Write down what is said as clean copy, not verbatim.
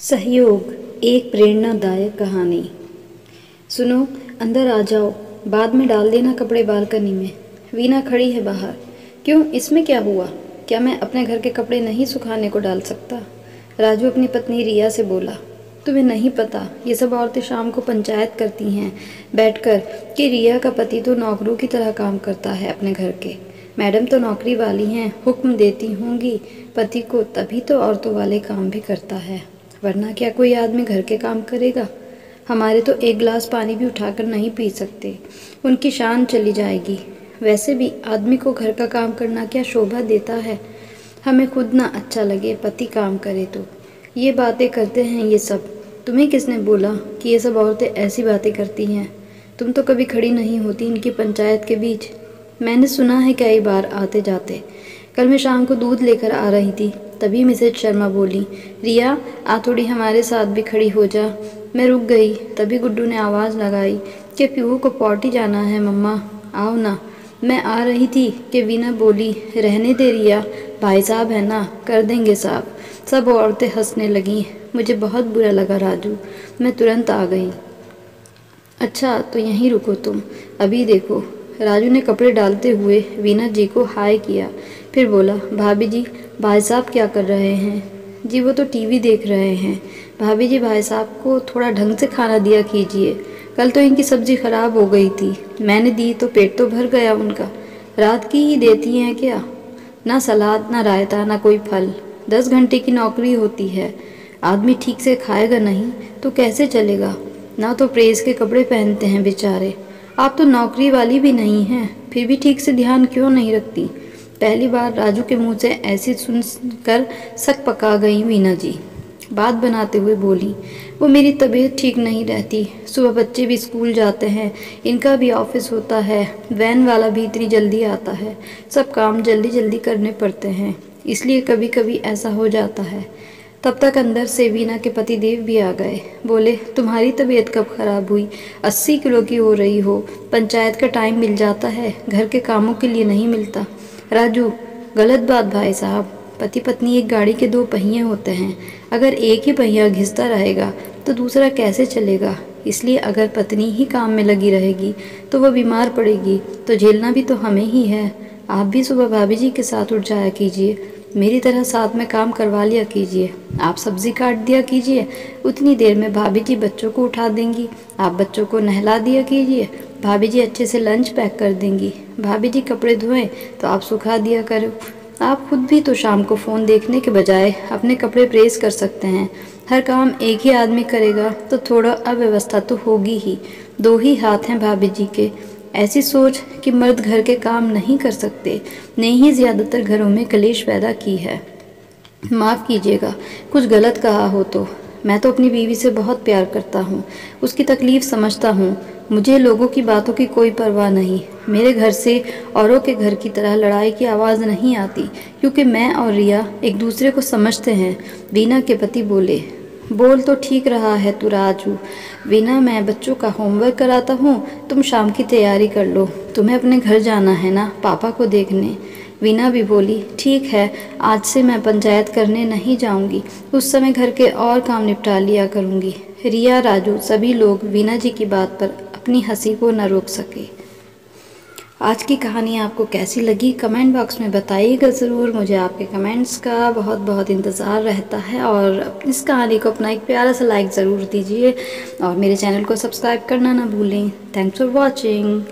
सहयोग एक प्रेरणादायक कहानी। सुनो, अंदर आ जाओ, बाद में डाल देना कपड़े बालकनी में। वीना खड़ी है बाहर। क्यों, इसमें क्या हुआ? क्या मैं अपने घर के कपड़े नहीं सुखाने को डाल सकता? राजू अपनी पत्नी रिया से बोला। तुम्हें नहीं पता, ये सब औरतें शाम को पंचायत करती हैं बैठकर कि रिया का पति तो नौकरों की तरह काम करता है अपने घर के। मैडम तो नौकरी वाली हैं, हुक्म देती होंगी पति को, तभी तो औरतों वाले काम भी करता है, वरना क्या कोई आदमी घर के काम करेगा? हमारे तो एक गिलास पानी भी उठाकर नहीं पी सकते, उनकी शान चली जाएगी। वैसे भी आदमी को घर का काम करना क्या शोभा देता है? हमें खुद ना अच्छा लगे पति काम करे तो। ये बातें करते हैं ये सब। तुम्हें किसने बोला कि ये सब औरतें ऐसी बातें करती हैं? तुम तो कभी खड़ी नहीं होती इनकी पंचायत के बीच। मैंने सुना है कई बार आते जाते। कल मैं शाम को दूध लेकर आ रही थी, तभी मिसेज शर्मा बोली, रिया आ थोड़ी हमारे साथ भी खड़ी हो जा। मैं रुक गई, तभी गुड्डू ने आवाज़ लगाई कि पीहू को पॉटी जाना है मम्मा, आओ ना। मैं आ रही थी कि वीना बोली, रहने दे रिया, भाई साहब है ना, कर देंगे साहब। सब औरतें हंसने लगीं। मुझे बहुत बुरा लगा राजू, मैं तुरंत आ गई। अच्छा तो यहीं रुको तुम, अभी देखो। राजू ने कपड़े डालते हुए वीना जी को हाय किया, फिर बोला, भाभी जी भाई साहब क्या कर रहे हैं? जी वो तो टीवी देख रहे हैं। भाभी जी भाई साहब को थोड़ा ढंग से खाना दिया कीजिए, कल तो इनकी सब्जी खराब हो गई थी, मैंने दी तो पेट तो भर गया उनका। रात की ही देती हैं क्या? ना सलाद ना रायता ना कोई फल। 10 घंटे की नौकरी होती है, आदमी ठीक से खाएगा नहीं तो कैसे चलेगा? ना तो प्रेस के कपड़े पहनते हैं बेचारे। आप तो नौकरी वाली भी नहीं हैं, फिर भी ठीक से ध्यान क्यों नहीं रखती? पहली बार राजू के मुंह से ऐसी सुनकर सक पका गई वीना जी। बात बनाते हुए बोली, वो मेरी तबीयत ठीक नहीं रहती, सुबह बच्चे भी स्कूल जाते हैं, इनका भी ऑफिस होता है, वैन वाला भी इतनी जल्दी आता है, सब काम जल्दी जल्दी करने पड़ते हैं, इसलिए कभी कभी ऐसा हो जाता है। तब तक अंदर से वीना के पति देव भी आ गए। बोले, तुम्हारी तबीयत कब खराब हुई? 80 किलो की हो रही हो, पंचायत का टाइम मिल जाता है, घर के कामों के लिए नहीं मिलता। राजू, गलत बात भाई साहब, पति पत्नी एक गाड़ी के 2 पहिए होते हैं, अगर एक ही पहिया घिसता रहेगा तो दूसरा कैसे चलेगा? इसलिए अगर पत्नी ही काम में लगी रहेगी तो वह बीमार पड़ेगी तो झेलना भी तो हमें ही है। आप भी सुबह भाभी जी के साथ उठ जाया कीजिए, मेरी तरह साथ में काम करवा लिया कीजिए। आप सब्जी काट दिया कीजिए, उतनी देर में भाभी जी बच्चों को उठा देंगी, आप बच्चों को नहला दिया कीजिए, भाभी जी अच्छे से लंच पैक कर देंगी। भाभी जी कपड़े धोएं तो आप सुखा दिया करो। आप खुद भी तो शाम को फ़ोन देखने के बजाय अपने कपड़े प्रेस कर सकते हैं। हर काम एक ही आदमी करेगा तो थोड़ा अव्यवस्था तो होगी ही। 2 ही हाथ हैं भाभी जी के। ऐसी सोच कि मर्द घर के काम नहीं कर सकते ने ही ज़्यादातर घरों में कलेश पैदा की है। माफ़ कीजिएगा, कुछ गलत कहा हो तो। मैं तो अपनी बीवी से बहुत प्यार करता हूँ, उसकी तकलीफ़ समझता हूँ। मुझे लोगों की बातों की कोई परवाह नहीं। मेरे घर से औरों के घर की तरह लड़ाई की आवाज़ नहीं आती, क्योंकि मैं और रिया एक दूसरे को समझते हैं। वीना के पति बोले, बोल तो ठीक रहा है तू राजू। वीना, मैं बच्चों का होमवर्क कराता हूँ, तुम शाम की तैयारी कर लो, तुम्हें अपने घर जाना है ना पापा को देखने। वीना भी बोली, ठीक है, आज से मैं पंचायत करने नहीं जाऊंगी, उस समय घर के और काम निपटा लिया करूंगी। रिया, राजू सभी लोग वीना जी की बात पर अपनी हंसी को न रोक सके। आज की कहानी आपको कैसी लगी कमेंट बॉक्स में बताइएगा ज़रूर। मुझे आपके कमेंट्स का बहुत बहुत इंतज़ार रहता है, और इस कहानी को अपना एक प्यारा सा लाइक ज़रूर दीजिए, और मेरे चैनल को सब्सक्राइब करना ना भूलें। Thanks for watching.